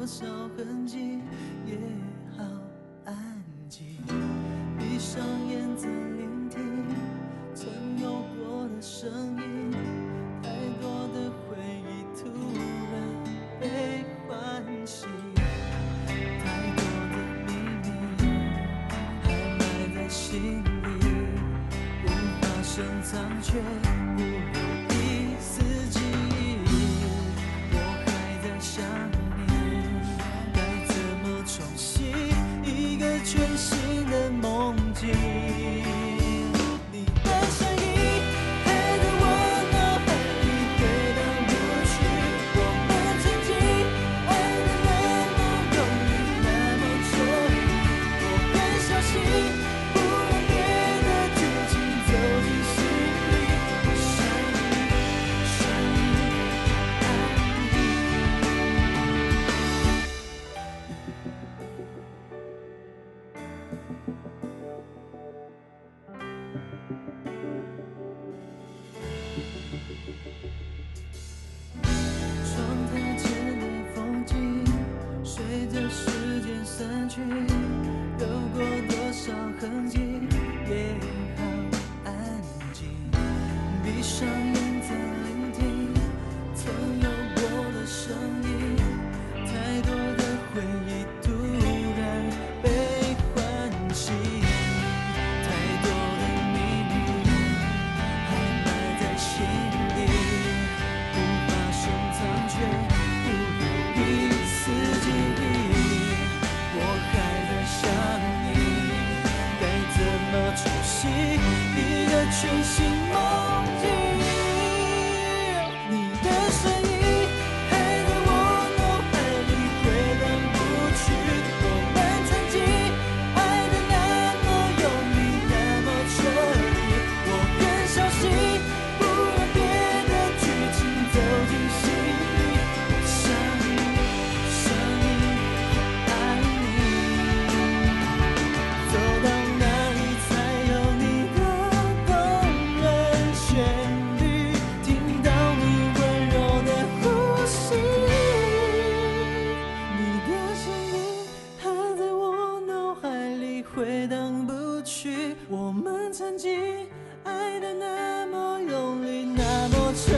多少痕迹，也好安静。闭上眼再聆听曾有过的声音，太多的回忆突然被唤醒，太多的秘密还埋在心里，无法深藏却不留一丝记忆。我还在想你，该怎么重新一个全新的梦境？你的声音还在我脑海里回荡不去，我们曾经爱得那么用力，那么彻底。我很小心，不让别的剧情走进心里。我想你，想你，爱窗台前的风景，随着时间散去，有过多少痕迹，也好安静。闭上眼再聆听曾有过的声音，太多的回忆突然被唤醒，太多的秘密还埋在心里，无法深藏却不留一丝记忆。我还在想你，该怎么重新一个全新梦境？你的声音还在我脑海里回荡不去，我们曾经爱得那么用力，那么彻底。我很小心，不让别的剧情走进心里。我想你，想你，爱你，走到哪里才有你的动人旋律，听到你温柔的呼吸。你的声音还在我脑海里回荡不去，我们曾经爱得那么用力，那么彻